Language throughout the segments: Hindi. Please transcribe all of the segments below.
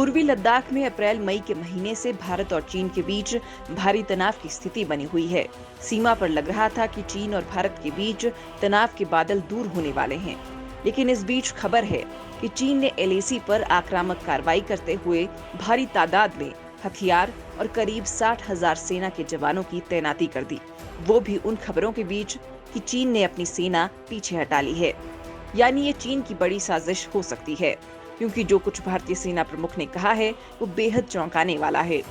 पूर्वी लद्दाख में अप्रैल मई के महीने से भारत और चीन के बीच भारी तनाव की स्थिति बनी हुई है। सीमा पर लग रहा था कि चीन और भारत के बीच तनाव के बादल दूर होने वाले हैं, लेकिन इस बीच खबर है कि चीन ने एलएसी पर आक्रामक कार्रवाई करते हुए भारी तादाद में हथियार और करीब 60,000 सेना के जवानों की तैनाती कर दी। वो भी उन खबरों के बीच कि चीन ने अपनी सेना पीछे हटा ली है। यानी ये चीन की बड़ी साजिश हो सकती है, क्योंकि जो कुछ भारतीय सेना प्रमुख ने कहा है वो बेहद चौंकाने वाला है।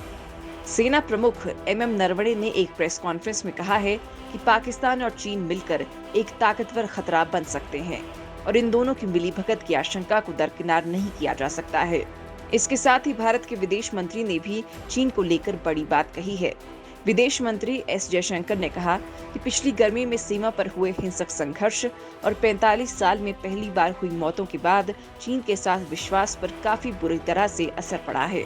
सेना प्रमुख एमएम नरवणे ने एक प्रेस कॉन्फ्रेंस में कहा है कि पाकिस्तान और चीन मिलकर एक ताकतवर खतरा बन सकते हैं और इन दोनों की मिलीभगत की आशंका को दरकिनार नहीं किया जा सकता है। इसके साथ ही भारत के विदेश मंत्री ने भी चीन को लेकर बड़ी बात कही है। विदेश मंत्री एस जयशंकर ने कहा कि पिछली गर्मी में सीमा पर हुए हिंसक संघर्ष और 45 साल में पहली बार हुई मौतों के बाद चीन के साथ विश्वास पर काफी बुरी तरह से असर पड़ा है।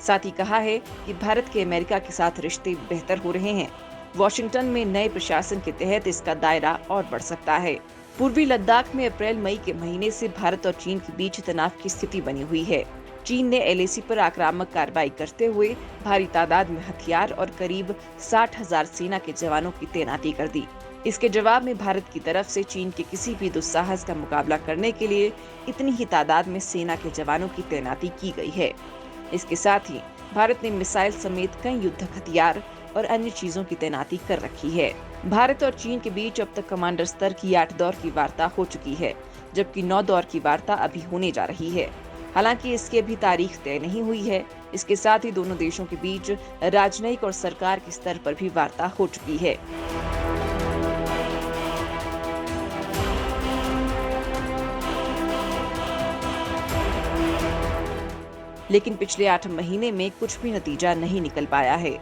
साथ ही कहा है कि भारत के अमेरिका के साथ रिश्ते बेहतर हो रहे हैं। वॉशिंगटन में नए प्रशासन के तहत इसका दायरा और बढ़ सकता है। पूर्वी लद्दाख में अप्रैल मई के महीने से भारत और चीन के बीच तनाव की स्थिति बनी हुई है। चीन ने एलएसी पर आक्रामक कार्रवाई करते हुए भारी तादाद में हथियार और करीब 60,000 सेना के जवानों की तैनाती कर दी। इसके जवाब में भारत की तरफ से चीन के किसी भी दुस्साहस का मुकाबला करने के लिए इतनी ही तादाद में सेना के जवानों की तैनाती की गई है। इसके साथ ही भारत ने मिसाइल समेत कई युद्धक हथियार और अन्य चीजों की तैनाती कर रखी है। भारत और चीन के बीच अब तक कमांडर स्तर की 8 दौर की वार्ता हो चुकी है, जबकि 9 दौर की वार्ता अभी होने जा रही है। हालांकि इसकी अभी तारीख तय नहीं हुई है। इसके साथ ही दोनों देशों के बीच राजनयिक और सरकार के स्तर पर भी वार्ता हो चुकी है। लेकिन पिछले 8 महीने में कुछ भी नतीजा नहीं निकल पाया है।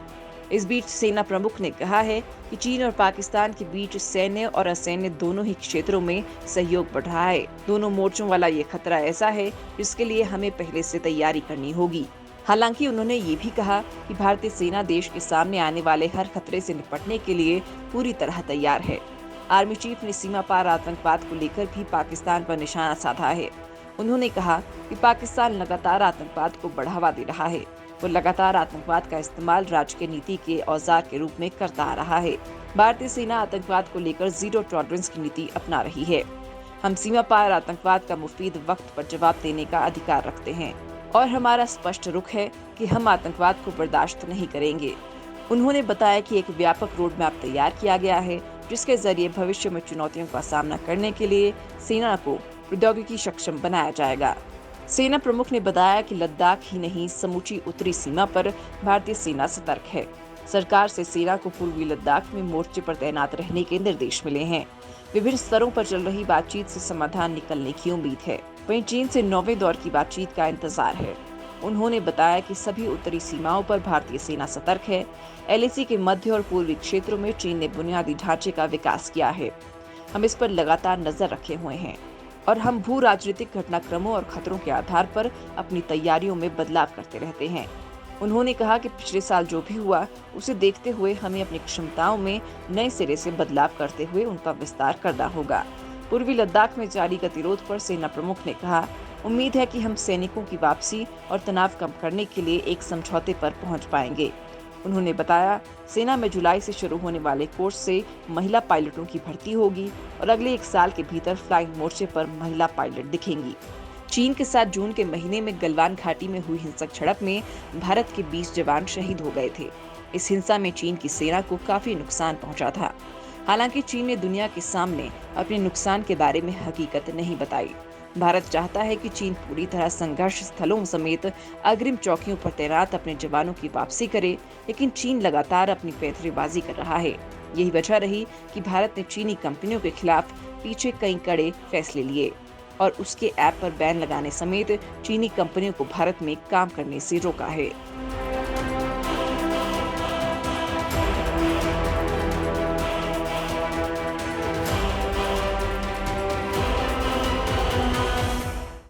इस बीच सेना प्रमुख ने कहा है कि चीन और पाकिस्तान के बीच सैन्य और असैन्य दोनों ही क्षेत्रों में सहयोग बढ़ रहा है। दोनों मोर्चों वाला ये खतरा ऐसा है जिसके लिए हमें पहले से तैयारी करनी होगी। हालांकि उन्होंने ये भी कहा कि भारतीय सेना देश के सामने आने वाले हर खतरे से निपटने के लिए पूरी तरह तैयार है। आर्मी चीफ ने सीमा पार आतंकवाद को लेकर भी पाकिस्तान पर निशाना साधा है। उन्होंने कहा कि पाकिस्तान लगातार आतंकवाद को बढ़ावा दे रहा है। वो लगातार आतंकवाद का इस्तेमाल राजकीय नीति के औजार के रूप में करता आ रहा है। भारतीय सेना आतंकवाद को लेकर जीरो टॉलरेंस की नीति अपना रही है। हम सीमा पार आतंकवाद का मुफीद वक्त पर जवाब देने का अधिकार रखते हैं और हमारा स्पष्ट रुख है कि हम आतंकवाद को बर्दाश्त नहीं करेंगे। उन्होंने बताया कि एक व्यापक रोड मैप तैयार किया गया है, जिसके जरिए भविष्य में चुनौतियों का सामना करने के लिए सेना को प्रौद्योगिकी सक्षम बनाया जाएगा। सेना प्रमुख ने बताया कि लद्दाख ही नहीं, समूची उत्तरी सीमा पर भारतीय सेना सतर्क है। सरकार से सेना को पूर्वी लद्दाख में मोर्चे पर तैनात रहने के निर्देश मिले हैं। विभिन्न स्तरों पर चल रही बातचीत से समाधान निकलने की उम्मीद है। वहीं चीन से 9वें दौर की बातचीत का इंतजार है। उन्होंने बताया कि सभी उत्तरी सीमाओं पर भारतीय सेना सतर्क है। एलएसी के मध्य और पूर्वी क्षेत्रों में चीन ने बुनियादी ढांचे का विकास किया है। हम इस पर लगातार नजर रखे हुए हैं और हम भू राजनीतिक घटनाक्रमों और खतरों के आधार पर अपनी तैयारियों में बदलाव करते रहते हैं। उन्होंने कहा कि पिछले साल जो भी हुआ उसे देखते हुए हमें अपनी क्षमताओं में नए सिरे से बदलाव करते हुए उनका विस्तार करना होगा। पूर्वी लद्दाख में जारी गतिरोध पर सेना प्रमुख ने कहा, उम्मीद है कि हम सैनिकों की वापसी और तनाव कम करने के लिए एक समझौते पर पहुंच पाएंगे। उन्होंने बताया, सेना में जुलाई से शुरू होने वाले कोर्स से महिला पायलटों की भर्ती होगी और अगले 1 साल के भीतर फ्लाइंग मोर्चे पर महिला पायलट दिखेंगी। चीन के साथ जून के महीने में गलवान घाटी में हुई हिंसक झड़प में भारत के 20 जवान शहीद हो गए थे। इस हिंसा में चीन की सेना को काफी नुकसान पहुंचा था। हालांकि चीन ने दुनिया के सामने अपने नुकसान के बारे में हकीकत नहीं बताई। भारत चाहता है कि चीन पूरी तरह संघर्ष स्थलों समेत अग्रिम चौकियों पर तैनात अपने जवानों की वापसी करे, लेकिन चीन लगातार अपनी पैंतरेबाजी कर रहा है। यही वजह रही कि भारत ने चीनी कंपनियों के खिलाफ पीछे कई कड़े फैसले लिए और उसके ऐप पर बैन लगाने समेत चीनी कंपनियों को भारत में काम करने से रोका है।